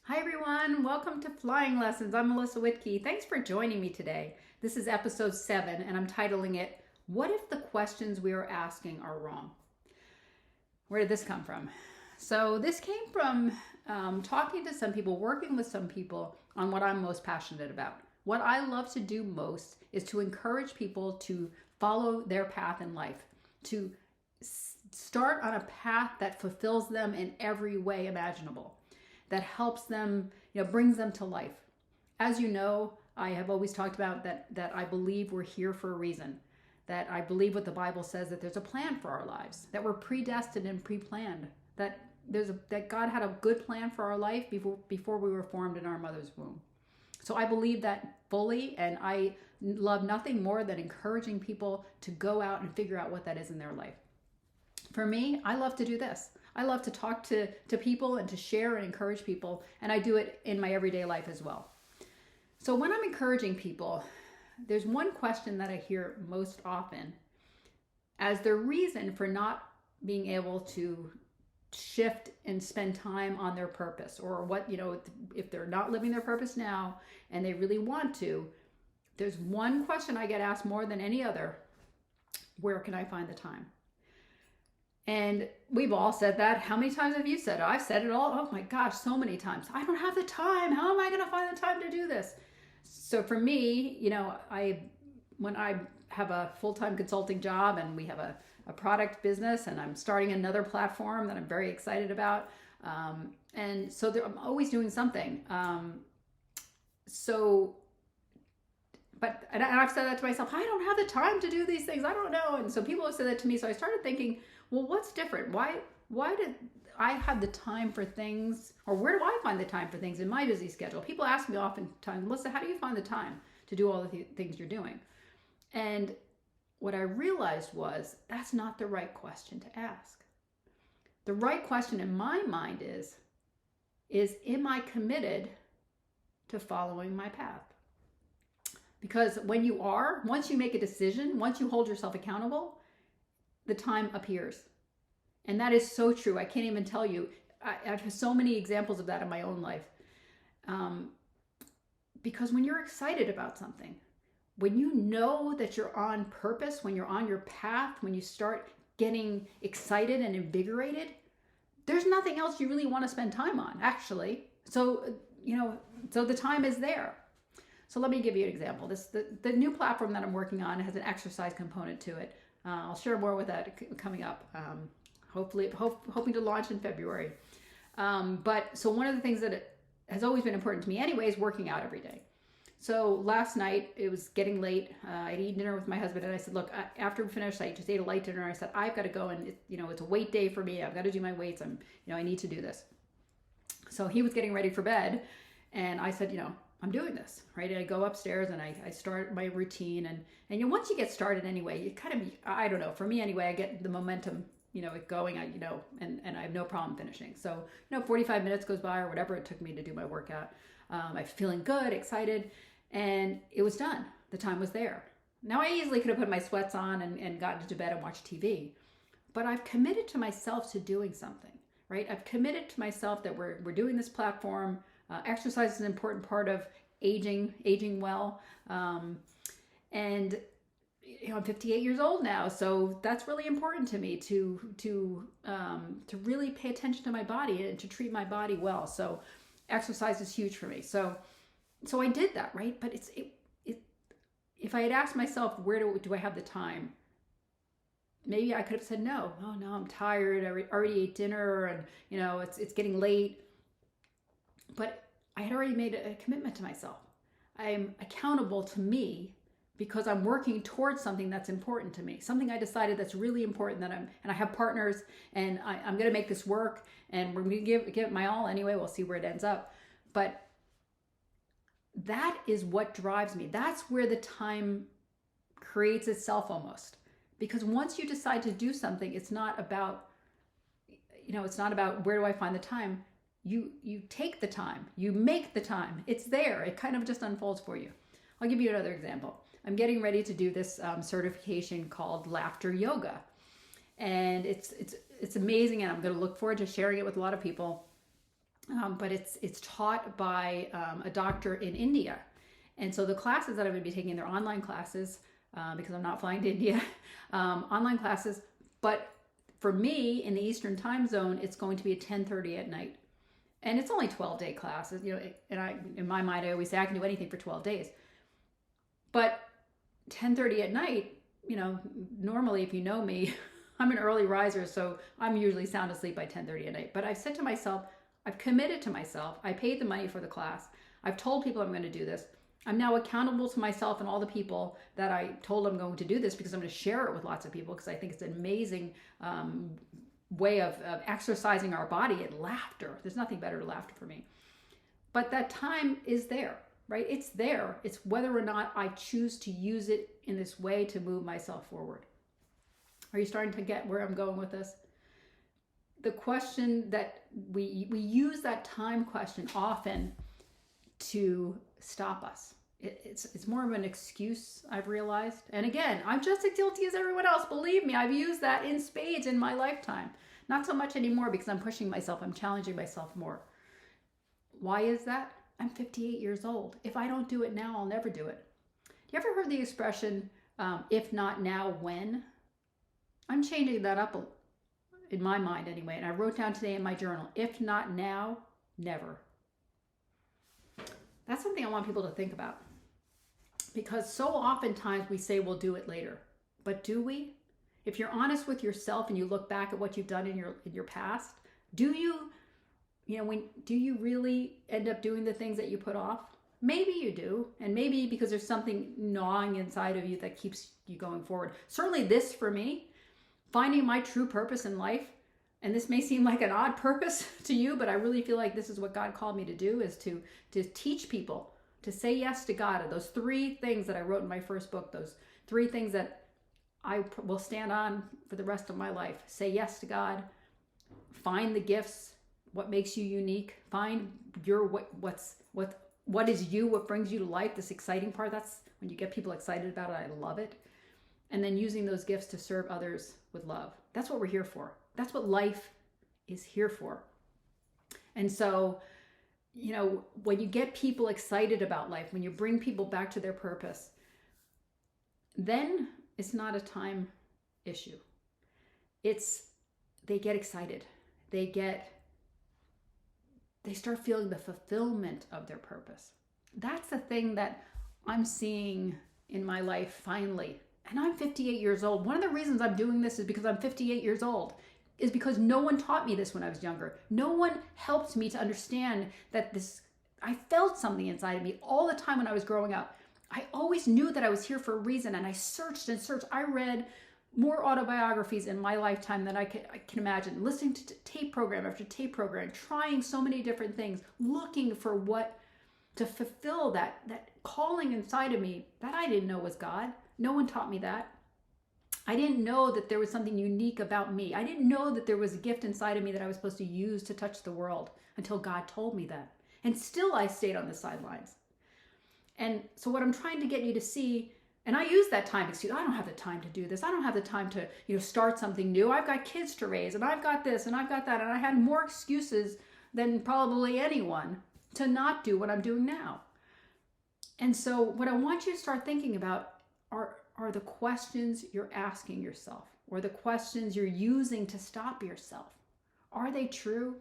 Hi everyone, welcome to Flying Lessons. I'm Melissa Whitkey. Thanks for joining me today. This is episode 7 and I'm titling it, What If the Questions We Are Asking Are Wrong? Where did this come from? So this came from talking to some people, working with some people on what I'm most passionate about. What I love to do most is to encourage people to follow their path in life, to start on a path that fulfills them in every way imaginable, that helps them, brings them to life. As you know, I have always talked about that I believe we're here for a reason, that I believe what the Bible says, that there's a plan for our lives, that we're predestined and pre-planned, that that God had a good plan for our life before we were formed in our mother's womb. So I believe that fully, and I love nothing more than encouraging people to go out and figure out what that is in their life. For me, I love to do this. I love to talk to people and to share and encourage people, and I do it in my everyday life as well. So when I'm encouraging people, there's one question that I hear most often as their reason for not being able to shift and spend time on their purpose, or what, if they're not living their purpose now and they really want to. There's one question I get asked more than any other: where can I find the time? And we've all said that. How many times have you said it? I've said it all. Oh my gosh, so many times. I don't have the time. How am I going to find the time to do this? So for me, when I have a full-time consulting job and we have a product business and I'm starting another platform that I'm very excited about. And so I'm always doing something. But I've said that to myself, I don't have the time to do these things. I don't know. And so people have said that to me. So I started thinking, well, what's different? Why did I have the time for things, or where do I find the time for things in my busy schedule? People ask me oftentimes, Melissa, how do you find the time to do all the things you're doing? And what I realized was that's not the right question to ask. The right question in my mind is am I committed to following my path? Because once you make a decision, once you hold yourself accountable, the time appears. And that is so true. I can't even tell you. I've had so many examples of that in my own life. Because when you're excited about something, when you know that you're on purpose, when you're on your path, when you start getting excited and invigorated, there's nothing else you really want to spend time on, actually. So the time is there. So let me give you an example. The new platform that I'm working on has an exercise component to it. I'll share more with that coming up. Hoping to launch in February. So one of the things that has always been important to me anyway is working out every day. So last night, it was getting late. I'd eaten dinner with my husband and I said, look, after we finished, I just ate a light dinner. I said, I've got to go, and it's a weight day for me. I've got to do my weights. I need to do this. So he was getting ready for bed and I said, I'm doing this, right? And I go upstairs and I start my routine, and once you get started anyway, you kind of, I don't know, for me anyway, I get the momentum, it going, and I have no problem finishing. So, 45 minutes goes by or whatever it took me to do my workout. I'm feeling good, excited, and it was done. The time was there. Now I easily could have put my sweats on and gotten into bed and watched TV, but I've committed to myself to doing something, right? I've committed to myself that we're doing this platform. Exercise is an important part of aging well. And I'm 58 years old now, so that's really important to me to really pay attention to my body and to treat my body well. So exercise is huge for me. So I did that, right? But if I had asked myself, where do I have the time? Maybe I could have said no. Oh no, I'm tired. I already ate dinner, and it's getting late. But I had already made a commitment to myself. I'm accountable to me because I'm working towards something that's important to me, something I decided that's really important, and I have partners, and I'm going to make this work, and we're going to give it my all anyway. We'll see where it ends up. But that is what drives me. That's where the time creates itself almost. Because once you decide to do something, it's not about where do I find the time. You take the time, you make the time. It's there. It kind of just unfolds for you. I'll give you another example. I'm getting ready to do this certification called Laughter Yoga, and it's amazing, and I'm going to look forward to sharing it with a lot of people. but it's taught by a doctor in India. And so the classes that I'm going to be taking, they're online classes because I'm not flying to India, online classes. But for me in the Eastern time zone, it's going to be at 10:30 at night. And it's only 12-day classes, and in my mind, I always say I can do anything for 12 days. But 10:30 at night, normally if you know me, I'm an early riser, so I'm usually sound asleep by 10:30 at night. But I've said to myself, I've committed to myself. I paid the money for the class. I've told people I'm going to do this. I'm now accountable to myself and all the people that I told I'm going to do this, because I'm going to share it with lots of people, because I think it's an amazing way of exercising our body and laughter. There's nothing better than laughter for me. But that time is there, right? It's there. It's whether or not I choose to use it in this way to move myself forward. Are you starting to get where I'm going with this? The question that we use that time question often to stop us. It's more of an excuse, I've realized. And again, I'm just as guilty as everyone else. Believe me, I've used that in spades in my lifetime. Not so much anymore, because I'm pushing myself. I'm challenging myself more. Why is that? I'm 58 years old. If I don't do it now, I'll never do it. You ever heard the expression, if not now, when? I'm changing that up in my mind anyway. And I wrote down today in my journal, if not now, never. That's something I want people to think about. Because so oftentimes we say we'll do it later. But do we? If you're honest with yourself and you look back at what you've done in your past, do you really end up doing the things that you put off? Maybe you do, and maybe because there's something gnawing inside of you that keeps you going forward. Certainly this, for me, finding my true purpose in life, and this may seem like an odd purpose to you, but I really feel like this is what God called me to do, is to teach people to say yes to God. Those 3 things that I wrote in my first book, those 3 things that I will stand on for the rest of my life. Say yes to God. Find the gifts, what makes you unique. Find your what is you, what brings you to life, this exciting part. That's when you get people excited about it. I love it. And then using those gifts to serve others with love. That's what we're here for. That's what life is here for. And so, when you get people excited about life, when you bring people back to their purpose, then it's not a time issue. They get excited. They start feeling the fulfillment of their purpose. That's the thing that I'm seeing in my life finally. And I'm 58 years old. One of the reasons I'm doing this is because I'm 58 years old. Is because no one taught me this when I was younger. No one helped me to understand that I felt something inside of me all the time when I was growing up. I always knew that I was here for a reason, and I searched and searched. I read more autobiographies in my lifetime than I can imagine, listening to tape program after tape program, trying so many different things, looking for what to fulfill that calling inside of me that I didn't know was God. No one taught me that. I didn't know that there was something unique about me. I didn't know that there was a gift inside of me that I was supposed to use to touch the world until God told me that. And still I stayed on the sidelines. And so what I'm trying to get you to see, and I use that time excuse, I don't have the time to do this. I don't have the time to start something new. I've got kids to raise, and I've got this and I've got that. And I had more excuses than probably anyone to not do what I'm doing now. And so what I want you to start thinking about are the questions you're asking yourself, or the questions you're using to stop yourself. Are they true?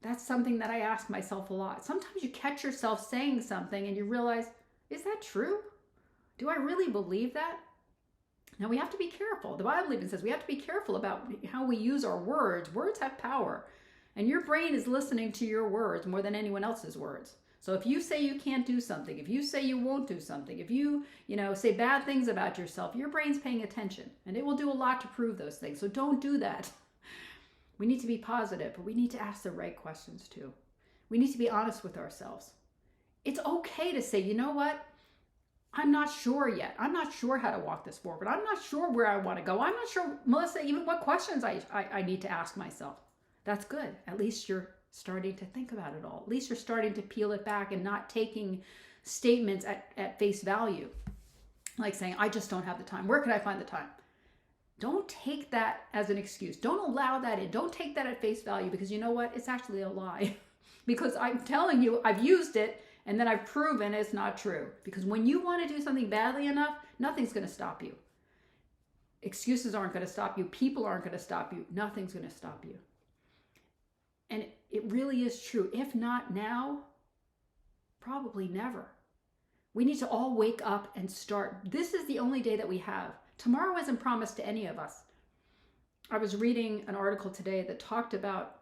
That's something that I ask myself a lot. Sometimes you catch yourself saying something and you realize, is that true? Do I really believe that? Now we have to be careful. The Bible even says we have to be careful about how we use our words. Words have power, and your brain is listening to your words more than anyone else's words. So if you say you can't do something, if you say you won't do something, if you say bad things about yourself, your brain's paying attention, and it will do a lot to prove those things. So don't do that. We need to be positive, but we need to ask the right questions too. We need to be honest with ourselves. It's okay to say, you know what? I'm not sure yet. I'm not sure how to walk this forward. I'm not sure where I want to go. I'm not sure, Melissa, even what questions I need to ask myself. That's good. At least you're starting to think about it all. At least you're starting to peel it back and not taking statements at face value. Like saying, I just don't have the time. Where can I find the time? Don't take that as an excuse. Don't allow that in. Don't take that at face value, because you know what? It's actually a lie. Because I'm telling you, I've used it and then I've proven it's not true. Because when you want to do something badly enough, nothing's going to stop you. Excuses aren't going to stop you. People aren't going to stop you. Nothing's going to stop you. And it really is true. If not now, probably never. We need to all wake up and start. This is the only day that we have. Tomorrow isn't promised to any of us. I was reading an article today that talked about,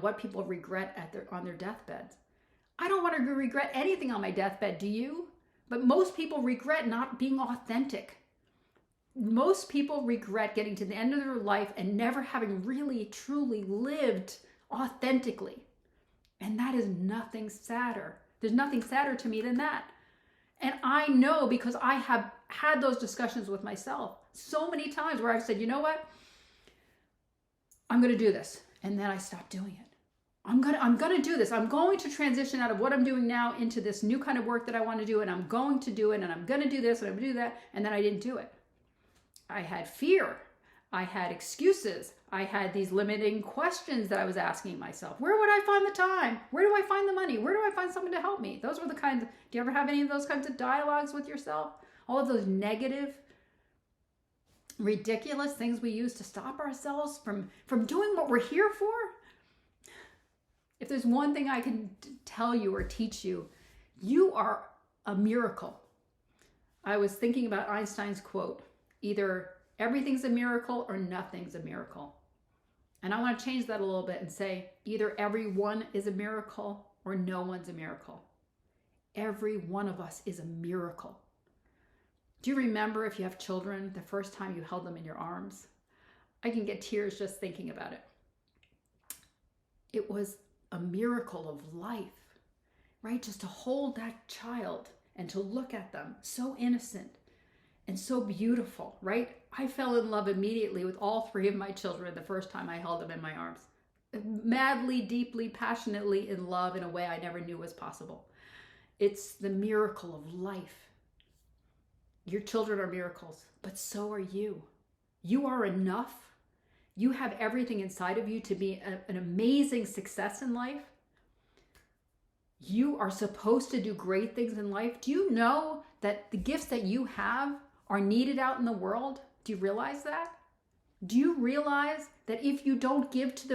what people regret on their deathbeds. I don't want to regret anything on my deathbed, do you? But most people regret not being authentic. Most people regret getting to the end of their life and never having really, truly lived authentically. And that is nothing sadder. There's nothing sadder to me than that. And I know, because I have had those discussions with myself so many times where I've said, you know what? I'm going to do this. And then I stopped doing it. I'm going to do this. I'm going to transition out of what I'm doing now into this new kind of work that I want to do. And I'm going to do it. And I'm going to do this and I'm going to do that. And then I didn't do it. I had fear. I had excuses. I had these limiting questions that I was asking myself. Where would I find the time? Where do I find the money? Where do I find someone to help me? Those were the kinds. Do you ever have any of those kinds of dialogues with yourself? All of those negative, ridiculous things we use to stop ourselves from doing what we're here for? If there's one thing I can tell you or teach you, you are a miracle. I was thinking about Einstein's quote, either everything's a miracle or nothing's a miracle. And I want to change that a little bit and say, either everyone is a miracle or no one's a miracle. Every one of us is a miracle. Do you remember, if you have children, the first time you held them in your arms? I can get tears just thinking about it. It was a miracle of life, right? Just to hold that child and to look at them, so innocent and so beautiful, right? I fell in love immediately with all three of my children the first time I held them in my arms. Madly, deeply, passionately in love in a way I never knew was possible. It's the miracle of life. Your children are miracles, but so are you. You are enough. You have everything inside of you to be an amazing success in life. You are supposed to do great things in life. Do you know that the gifts that you have are needed out in the world? Do you realize that? Do you realize that if you don't give to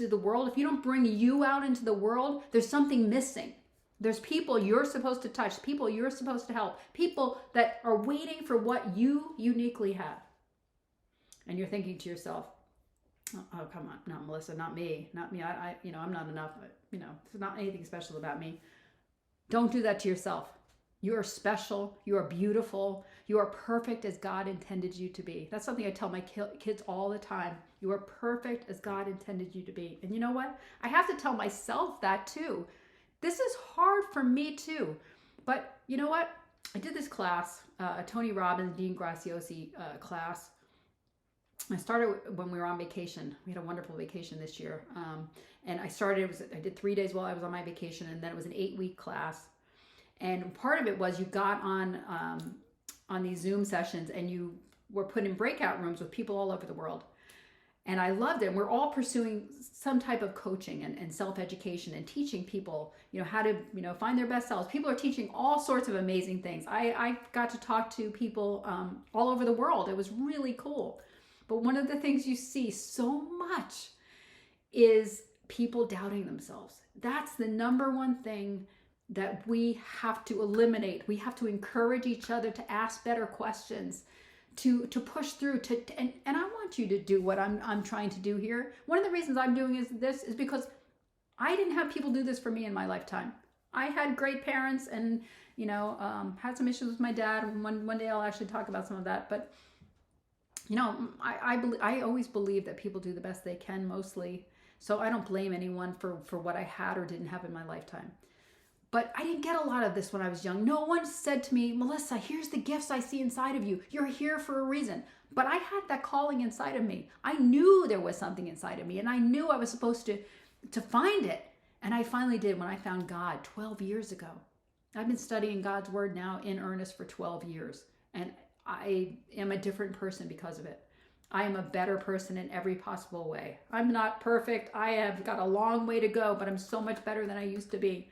the world, if you don't bring you out into the world, there's something missing? There's people you're supposed to touch, people you're supposed to help, people that are waiting for what you uniquely have. And you're thinking to yourself, oh, come on, no, Melissa, not me. I'm not enough. There's not anything special about me. Don't do that to yourself. You are special. You are beautiful. You are perfect as God intended you to be. That's something I tell my kids all the time. You are perfect as God intended you to be. And you know what? I have to tell myself that too. This is hard for me too. But you know what? I did this class, a Tony Robbins, Dean Graziosi class. I started when we were on vacation. We had a wonderful vacation this year. And I did 3 days while I was on my vacation, and then it was an 8-week class. And part of it was you got on these Zoom sessions and you were put in breakout rooms with people all over the world. And I loved it. We're all pursuing some type of coaching and self-education and teaching people, how to, find their best selves. People are teaching all sorts of amazing things. I got to talk to people all over the world. It was really cool. But one of the things you see so much is people doubting themselves. That's the number one thing that we have to eliminate. We have to encourage each other to ask better questions, to push through, and I want you to do what I'm trying to do here. One of the reasons I'm doing this is because I didn't have people do this for me in my lifetime. I had great parents and, had some issues with my dad. One day I'll actually talk about some of that. But, I always believe that people do the best they can mostly. So I don't blame anyone for what I had or didn't have in my lifetime. But I didn't get a lot of this when I was young. No one said to me, Melissa, here's the gifts I see inside of you. You're here for a reason. But I had that calling inside of me. I knew there was something inside of me, and I knew I was supposed to find it. And I finally did when I found God 12 years ago. I've been studying God's word now in earnest for 12 years. And I am a different person because of it. I am a better person in every possible way. I'm not perfect. I have got a long way to go, but I'm so much better than I used to be.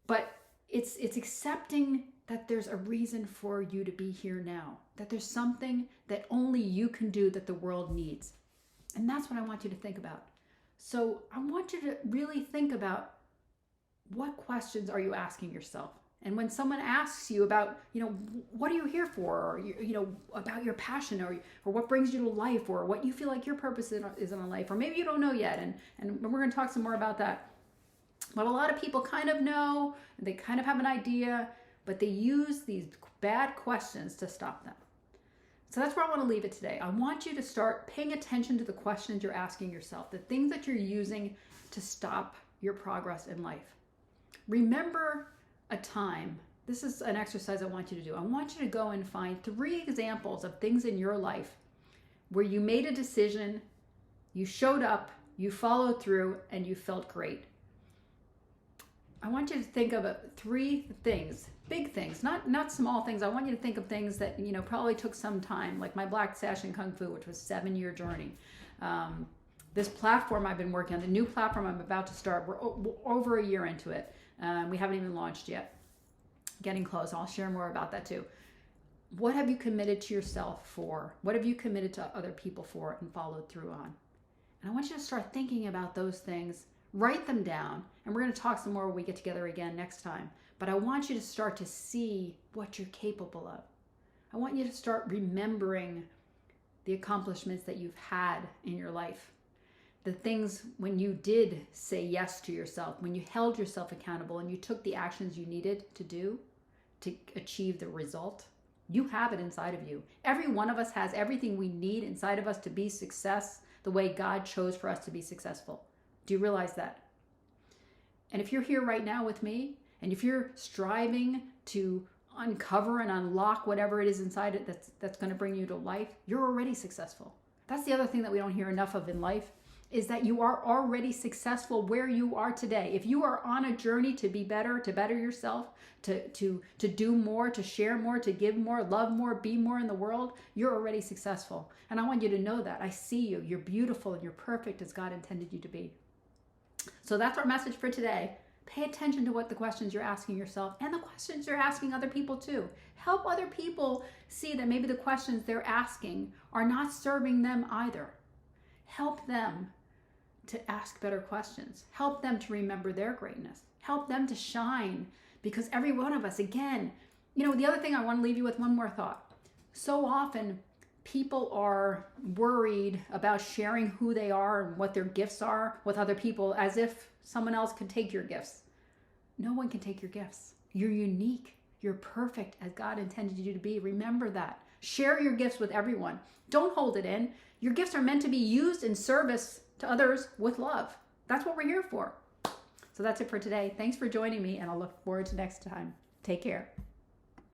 But it's accepting that there's a reason for you to be here now, that there's something that only you can do that the world needs. And that's what I want you to think about. So I want you to really think about, what questions are you asking yourself? And when someone asks you about, what are you here for? Or, about your passion, or what brings you to life, or what you feel like your purpose is in life, or maybe you don't know yet. And we're going to talk some more about that. But a lot of people kind of know, they kind of have an idea, but they use these bad questions to stop them. So that's where I want to leave it today. I want you to start paying attention to the questions you're asking yourself, the things that you're using to stop your progress in life. Remember a time. This is an exercise I want you to do. I want you to go and find 3 examples of things in your life where you made a decision, you showed up, you followed through, and you felt great. I want you to think of 3 things, big things, not small things. I want you to think of things that, probably took some time, like my Black Sash in Kung Fu, which was a 7-year journey. This platform I've been working on, the new platform I'm about to start, we're over a year into it. We haven't even launched yet. Getting close. I'll share more about that too. What have you committed to yourself for? What have you committed to other people for and followed through on? And I want you to start thinking about those things. Write them down. And we're going to talk some more when we get together again next time. But I want you to start to see what you're capable of. I want you to start remembering the accomplishments that you've had in your life. The things when you did say yes to yourself, when you held yourself accountable and you took the actions you needed to do to achieve the result. You have it inside of you. Every one of us has everything we need inside of us to be success the way God chose for us to be successful. Do you realize that? And if you're here right now with me, and if you're striving to uncover and unlock whatever it is inside it that's going to bring you to life, you're already successful. That's the other thing that we don't hear enough of in life, is that you are already successful where you are today. If you are on a journey to be better, to better yourself, to do more, to share more, to give more, love more, be more in the world, you're already successful. And I want you to know that. I see you. You're beautiful and you're perfect as God intended you to be. So that's our message for today. Pay attention to what the questions you're asking yourself and the questions you're asking other people too. Help other people see that maybe the questions they're asking are not serving them either. Help them to ask better questions. Help them to remember their greatness. Help them to shine, because every one of us, again, the other thing I want to leave you with, one more thought. So often people are worried about sharing who they are and what their gifts are with other people, as if someone else could take your gifts. No one can take your gifts. You're unique. You're perfect as God intended you to be. Remember that. Share your gifts with everyone. Don't hold it in. Your gifts are meant to be used in service to others with love. That's what we're here for. So that's it for today. Thanks for joining me, and I'll look forward to next time. Take care.